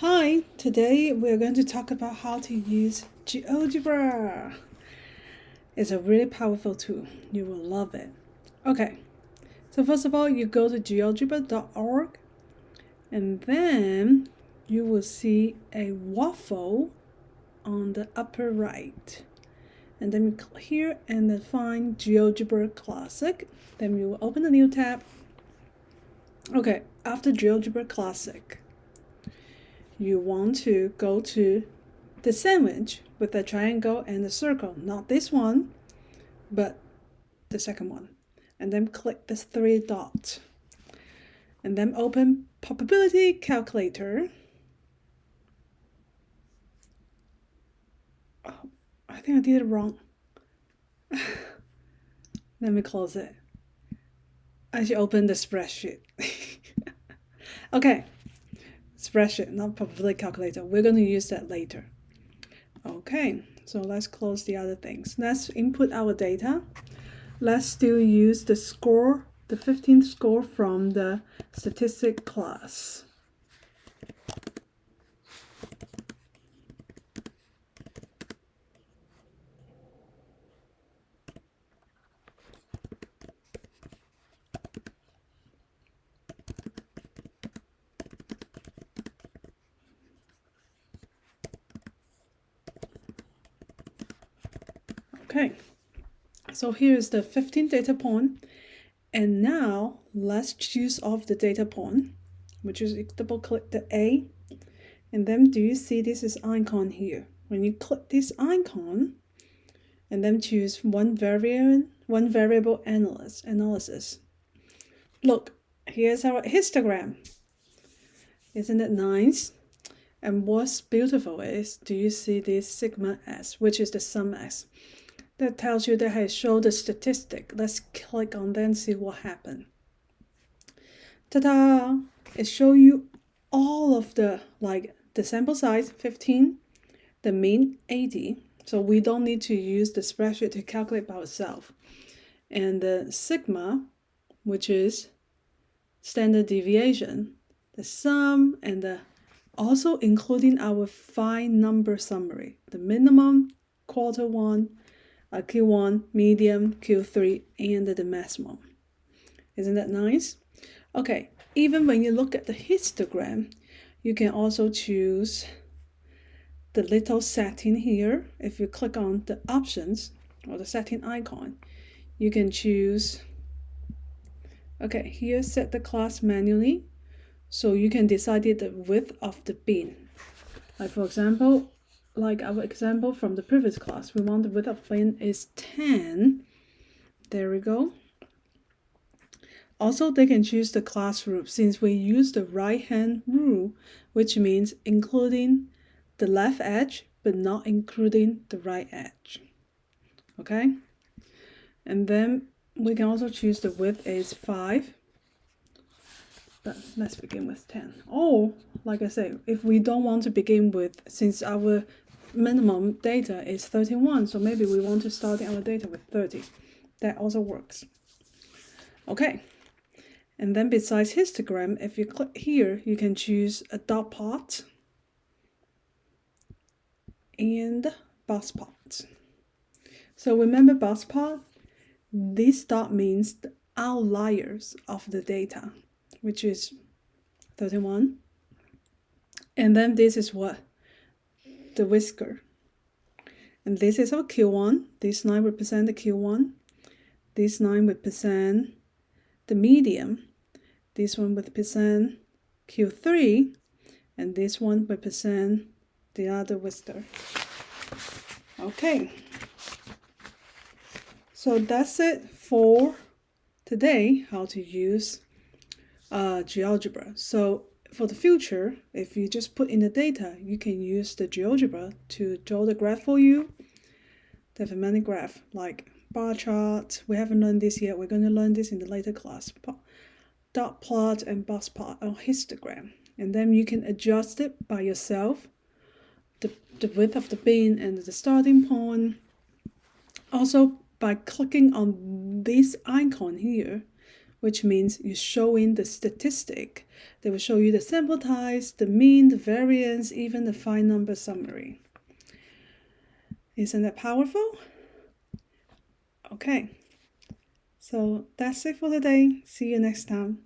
Hi, today we're going to talk about how to use Geogebra. It's a really powerful tool. You will love it. Okay, so first of all, you go to geogebra.org and then you will see a waffle on the upper right. And then you click here and then find GeoGebra Classic. Then you will open a new tab. Okay, after GeoGebra Classic, you want to go to the sandwich with the triangle and the circle, not this one, but the second one. And then click the three dots. And then open Probability Calculator. Oh, I think I did it wrong. Let me close it. I should open the spreadsheet. Okay, spreadsheet, not probability calculator. We're going to use that later. Okay, so let's close the other things. Let's input our data. Let's still use the score, the 15th score from the statistic class. Okay, so here's the 15th data point. And now let's choose off the data point, which is double click the A. And then do you see this is icon here? When you click this icon and then choose one variable analysis. Look, here's our histogram. Isn't it nice? And what's beautiful is, do you see this sigma s, which is the sum s? That tells you that I show the statistic. Let's click on that and see what happened. Ta-da! It shows you all of the, like the sample size 15, the mean 80. So we don't need to use the spreadsheet to calculate by ourselves. And the sigma, which is standard deviation, the sum, and the also including our 5-number summary, the minimum, quarter one, Q1, medium, Q3, and the maximum. Isn't that nice? Okay, even when you look at the histogram, you can also choose the little setting here. If you click on the options or the setting icon, you can choose, okay, here set the class manually. So you can decide the width of the bin. Like for example, like our example from the previous class, we want the width of bin is 10. There we go. Also, they can choose the class rule since we use the right-hand rule, which means including the left edge, but not including the right edge. Okay? And then we can also choose the width is 5. But let's begin with 10. Or, like I say, if we don't want to begin with, since our minimum data is 31, so maybe we want to start our data with 30. That also works. Okay. And then besides histogram, if you click here, you can choose a dot plot and box plot. So remember box plot? This dot means the outliers of the data, which is 31. And then this is what? The whisker. And this is our Q1. This line represents the Q1. This line represents the medium. This one represents Q3. And this one represents the other whisker. Okay. So that's it for today, how to use GeoGebra. So for the future, if you just put in the data, you can use the GeoGebra to draw the graph for you. They have many graphs like bar chart. We haven't learned this yet. We're going to learn this in the later class. Dot plot and box plot or histogram. And then you can adjust it by yourself, the width of the bin and the starting point. Also, by clicking on this icon here, which means you're showing the statistic. They will show you the sample size, the mean, the variance, even the fine number summary. Isn't that powerful? Okay, so that's it for today. See you next time.